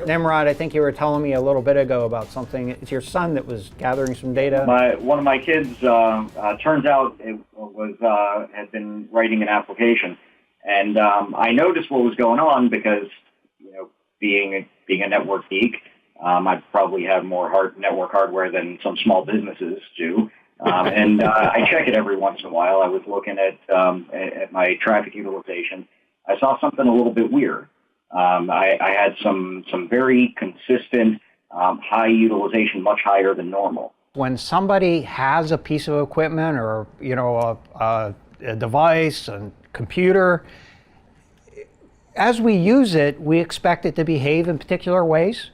Nimrod, I think you were telling me a little bit ago about something. It's your son that was gathering some data. One of my kids, turns out, had been writing an application, and I noticed what was going on because, being a network geek, I probably have more network hardware than some small businesses do. And I check it every once in a while. I was looking at my traffic utilization. I saw something a little bit weird. I had some very consistent high utilization, much higher than normal. When somebody has a piece of equipment or a device, a computer, as we use it, we expect it to behave in particular ways.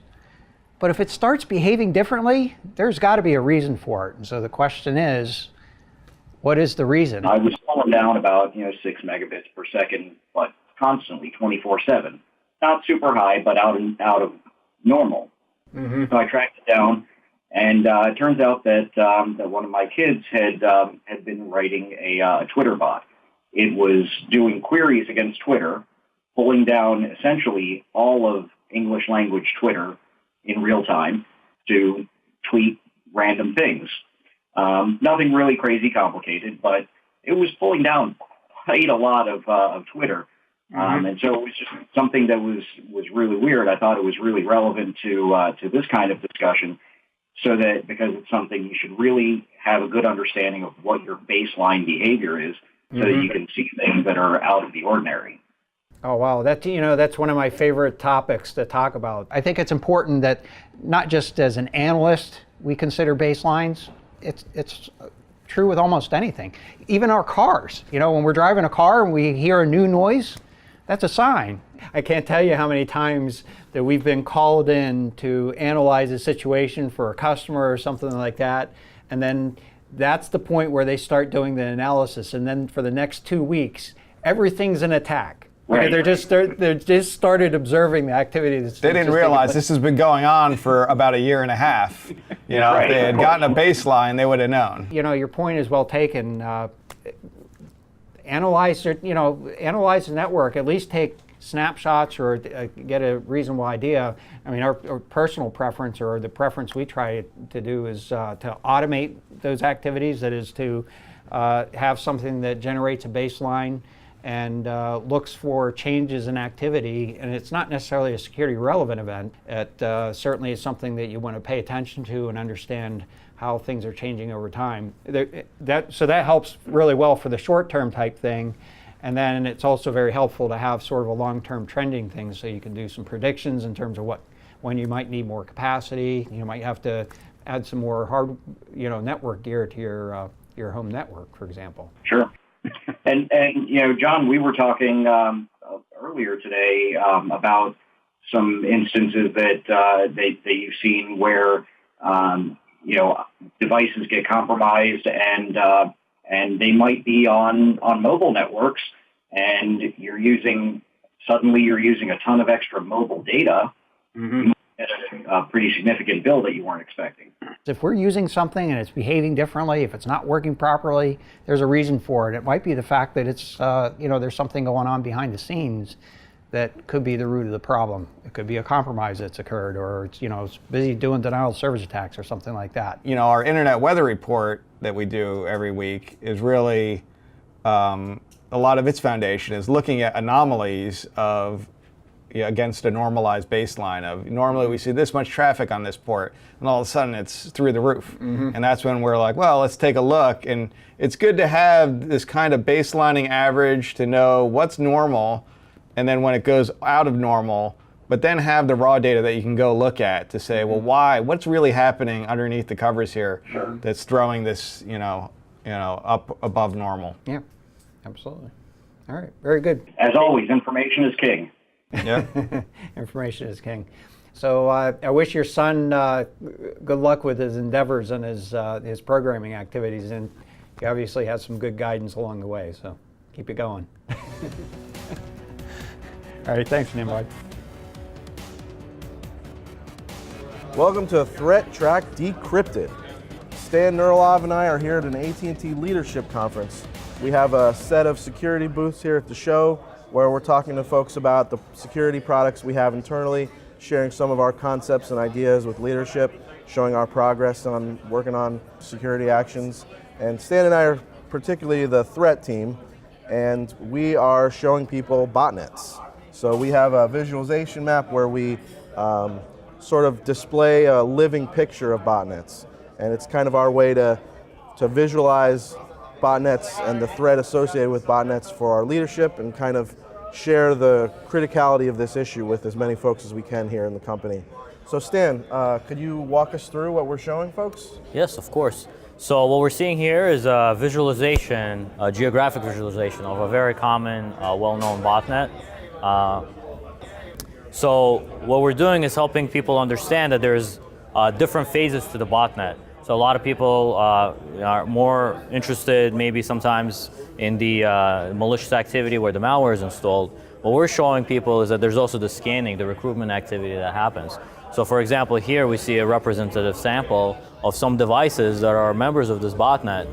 But if it starts behaving differently, there's got to be a reason for it. And so the question is, what is the reason? I was slowing down about 6 megabits per second, but constantly, 24/7. Not super high, but out of normal. Mm-hmm. So I tracked it down, and it turns out that one of my kids had been writing a Twitter bot. It was doing queries against Twitter, pulling down essentially all of English language Twitter in real time to tweet random things. Nothing really crazy complicated, but it was pulling down quite a lot of Twitter. And so it was just something that was really weird. I thought it was really relevant to this kind of discussion, so that because it's something you should really have a good understanding of what your baseline behavior is, so that you can see things that are out of the ordinary. Oh, wow. That's one of my favorite topics to talk about. I think it's important that not just as an analyst we consider baselines. It's true with almost anything. Even our cars. When we're driving a car and we hear a new noise, that's a sign. I can't tell you how many times that we've been called in to analyze a situation for a customer or something like that, and then that's the point where they start doing the analysis, and then for the next 2 weeks, everything's an attack. Right. They're just started observing the activity. They didn't realize this has been going on for about a year and a half. If they had gotten a baseline, they would have known. Your point is well taken. Analyze the network. At least take snapshots or get a reasonable idea. I mean, our personal preference, or the preference we try to do, is to automate those activities. That is to have something that generates a baseline and looks for changes in activity, and it's not necessarily a security relevant event. It certainly is something that you want to pay attention to and understand how things are changing over time. So that helps really well for the short-term type thing, and then it's also very helpful to have sort of a long-term trending thing, so you can do some predictions in terms of when you might need more capacity. You might have to add some more network gear to your home network, for example. Sure. And John, we were talking earlier today about some instances that you've seen where devices get compromised, and they might be on mobile networks, and you're using a ton of extra mobile data. Mm-hmm. A pretty significant bill that you weren't expecting. If we're using something and it's behaving differently, if it's not working properly, there's a reason for it. It might be the fact that it's, there's something going on behind the scenes that could be the root of the problem. It could be a compromise that's occurred, or it's busy doing denial of service attacks or something like that. Our internet weather report that we do every week is really, a lot of its foundation is looking at anomalies against a normalized baseline of normally we see this much traffic on this port, and all of a sudden it's through the roof. Mm-hmm. And that's when we're like, well, let's take a look. And it's good to have this kind of baselining average to know what's normal, and then when it goes out of normal, but then have the raw data that you can go look at to say, well, what's really happening underneath the covers here that's throwing this, up above normal. Yeah, absolutely. All right, very good. As always, information is king. Yeah, information is king. So I wish your son good luck with his endeavors and his programming activities, and he obviously has some good guidance along the way. So keep it going. All right, thanks, Nimrod. Welcome to ThreatTraq Decrypted. Stan Nurilov and I are here at an AT&T Leadership Conference. We have a set of security booths here at the show where we're talking to folks about the security products we have internally, sharing some of our concepts and ideas with leadership, showing our progress on working on security actions. And Stan and I are particularly the threat team, and we are showing people botnets. So we have a visualization map where we sort of display a living picture of botnets. And it's kind of our way to visualize botnets and the threat associated with botnets for our leadership, and kind of share the criticality of this issue with as many folks as we can here in the company. So Stan, could you walk us through what we're showing folks? Yes, of course. So what we're seeing here is a visualization, a geographic visualization of a very common, well-known botnet. So what we're doing is helping people understand that there's different phases to the botnet. So a lot of people are more interested maybe sometimes in the malicious activity where the malware is installed. What we're showing people is that there's also the scanning, the recruitment activity that happens. So for example, here we see a representative sample of some devices that are members of this botnet.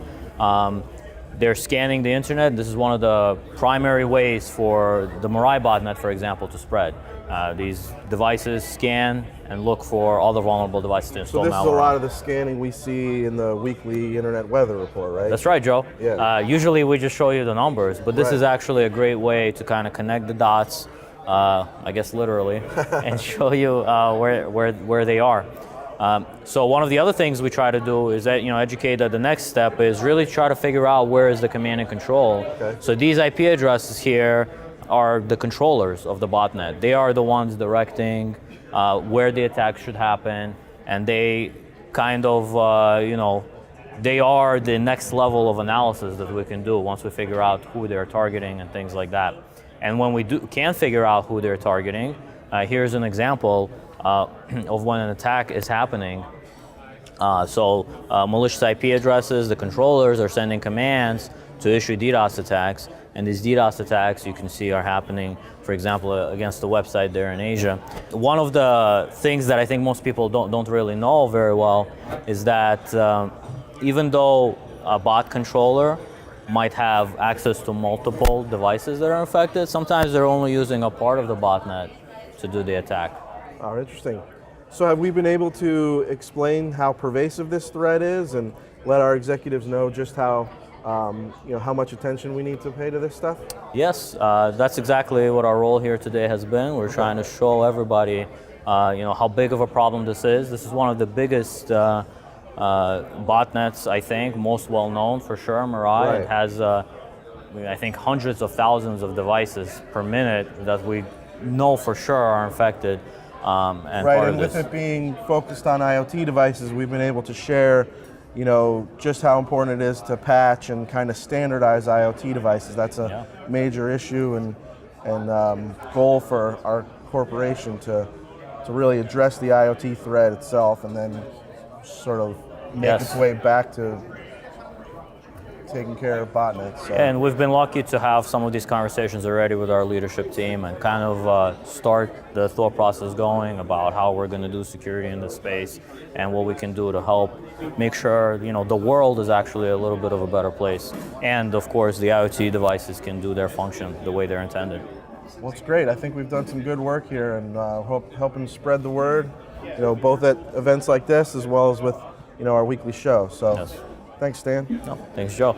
They're scanning the internet. This is one of the primary ways for the Mirai botnet, for example, to spread. These devices scan and look for all the vulnerable devices to install malware. So this is a lot of the scanning we see in the weekly internet weather report, right? That's right, Joe. Yeah. Usually we just show you the numbers, but this Right. is actually a great way to kind of connect the dots, I guess literally, and show you where they are. So one of the other things we try to do is that, educate that the next step is really try to figure out where is the command and control. Okay. So these IP addresses here are the controllers of the botnet. They are the ones directing where the attack should happen, and they kind of, they are the next level of analysis that we can do once we figure out who they're targeting and things like that. And when we can figure out who they're targeting, here's an example of when an attack is happening. Malicious IP addresses, the controllers are sending commands to issue DDoS attacks, and these DDoS attacks you can see are happening, for example, against the website there in Asia. One of the things that I think most people don't really know very well is that even though a bot controller might have access to multiple devices that are infected, sometimes they're only using a part of the botnet to do the attack. Oh, interesting. So have we been able to explain how pervasive this threat is and let our executives know just how much attention we need to pay to this stuff? Yes, that's exactly what our role here today has been. We're trying to show everybody, how big of a problem this is. This is one of the biggest botnets, I think, most well known for sure, Mirai. Right. It has, I think, hundreds of thousands of devices per minute that we know for sure are infected. And with it being focused on IoT devices, we've been able to share, just how important it is to patch and kind of standardize IoT devices. That's a major issue and goal for our corporation to really address the IoT threat itself, and then sort of make its way back to taking care of botnets. So. And we've been lucky to have some of these conversations already with our leadership team and kind of start the thought process going about how we're going to do security in this space and what we can do to help make sure the world is actually a little bit of a better place. And of course, the IoT devices can do their function the way they're intended. Well, it's great. I think we've done some good work here and helping spread the word, both at events like this as well as with our weekly show. So. Yes. Thanks, Stan. No, thanks, Joe.